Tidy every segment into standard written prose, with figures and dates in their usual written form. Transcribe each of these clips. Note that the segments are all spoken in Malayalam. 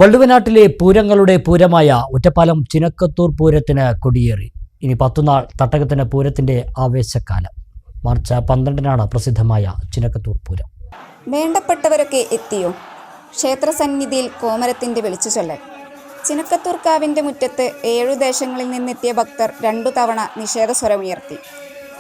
വള്ളുവനാട്ടിലെ പൂരങ്ങളുടെ പൂരമായ ഒറ്റപ്പാലം ചിനക്കത്തൂർ പൂരത്തിന് കൊടിയേറി. ഇനി 10 നാൾ തട്ടകത്തിന് പൂരത്തിന്റെ ആവേശക്കാലം. മാർച്ച് 12-നാണ് പ്രസിദ്ധമായ ചിനക്കത്തൂർ പൂരം. വേണ്ടപ്പെട്ടവരൊക്കെ എത്തിയോ? ക്ഷേത്രസന്നിധിയിൽ കോമരത്തിന്റെ വിളിച്ചുചൊല്ലൽ. ചിനക്കത്തൂർ കാവിന്റെ മുറ്റത്ത് 7 ദേശങ്ങളിൽ നിന്നെത്തിയ ഭക്തർ 2 തവണ നിഷേധസ്വരമുയർത്തി.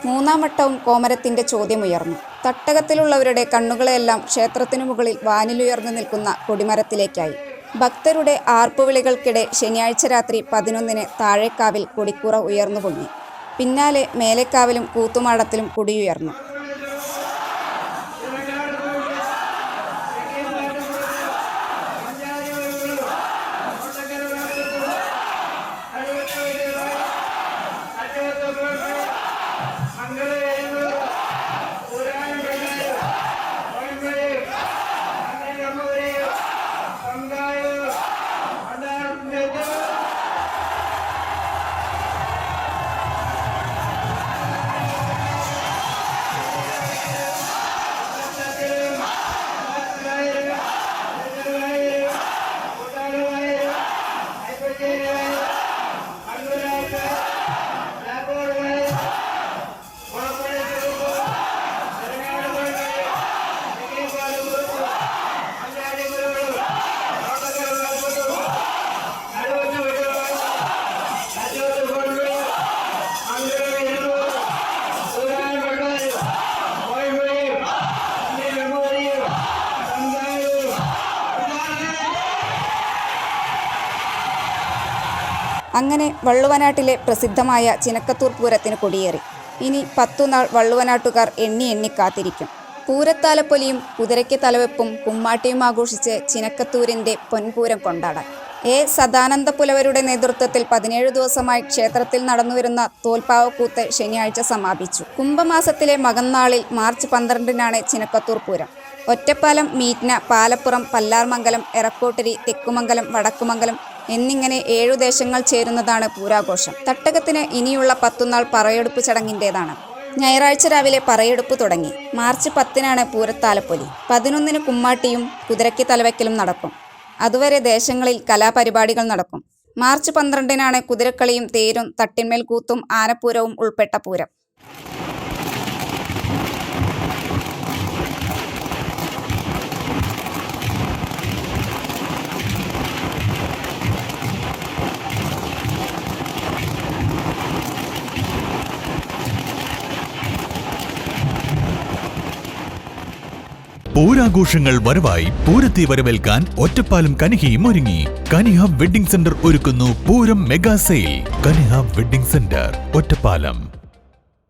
3-ാം വട്ടവും കോമരത്തിന്റെ ചോദ്യമുയർന്നു. തട്ടകത്തിലുള്ളവരുടെ കണ്ണുകളെല്ലാം ക്ഷേത്രത്തിനു മുകളിൽ വാനിലുയർന്നു നിൽക്കുന്ന കൊടിമരത്തിലേക്കായി. ഭക്തരുടെ ആർപ്പുവിളികൾക്കിടെ ശനിയാഴ്ച രാത്രി 11-ന് താഴേക്കാവിൽ കൊടിക്കൂറ ഉയർന്നു പൊങ്ങി. പിന്നാലെ മേലേക്കാവിലും കൂത്തുമാടത്തിലും കൊടിയുയർന്നു. അങ്ങനെ വള്ളുവനാട്ടിലെ പ്രസിദ്ധമായ ചിനക്കത്തൂർ പൂരത്തിന് കൊടിയേറി. ഇനി 10 നാൾ വള്ളുവനാട്ടുകാർ എണ്ണി കാത്തിരിക്കും. പൂരത്താലപ്പൊലിയും കുതിരയ്ക്ക് തലവെപ്പും കുമ്മാട്ടിയും ആഘോഷിച്ച് ചിനക്കത്തൂരിൻ്റെ പൊൻപൂരം കൊണ്ടാടാൻ സദാനന്ദ പുലവരുടെ നേതൃത്വത്തിൽ 17 ദിവസമായി ക്ഷേത്രത്തിൽ നടന്നുവരുന്ന തോൽപ്പാവക്കൂത്ത് ശനിയാഴ്ച സമാപിച്ചു. കുംഭമാസത്തിലെ മകന്നാളിൽ മാർച്ച് 12-നാണ് ചിനക്കത്തൂർ പൂരം. ഒറ്റപ്പാലം, മീറ്റ്ന, പാലപ്പുറം, പല്ലാർമംഗലം, എറക്കോട്ടരി, തെക്കുമംഗലം, വടക്കുമംഗലം എന്നിങ്ങനെ 7 ദേശങ്ങൾ ചേരുന്നതാണ് പൂരാഘോഷം. തട്ടകത്തിന് ഇനിയുള്ള 10 നാൾ പറയെടുപ്പ് ചടങ്ങിൻ്റേതാണ്. ഞായറാഴ്ച രാവിലെ പറയെടുപ്പ് തുടങ്ങി. മാർച്ച് 10-നാണ് പൂരത്താലപ്പൊലി. 11-ന് കുമ്മാട്ടിയും കുതിരയ്ക്ക് തലവയ്ക്കലും നടക്കും. അതുവരെ ദേശങ്ങളിൽ കലാപരിപാടികൾ നടക്കും. മാർച്ച് 12-നാണ് കുതിരക്കളിയും തേരും തട്ടിന്മേൽ കൂത്തും ആനപ്പൂരവും ഉൾപ്പെട്ട പൂരം. പൂരാഘോഷങ്ങൾ വരവായി പൂരത്തെ വരവേൽക്കാൻ ഒറ്റപ്പാലം കനിഹയും ഒരുങ്ങി. കനിഹ വെഡ്ഡിംഗ് സെന്റർ ഒരുക്കുന്നു Pooram mega sale. Kaniha wedding centre, Ottapalam.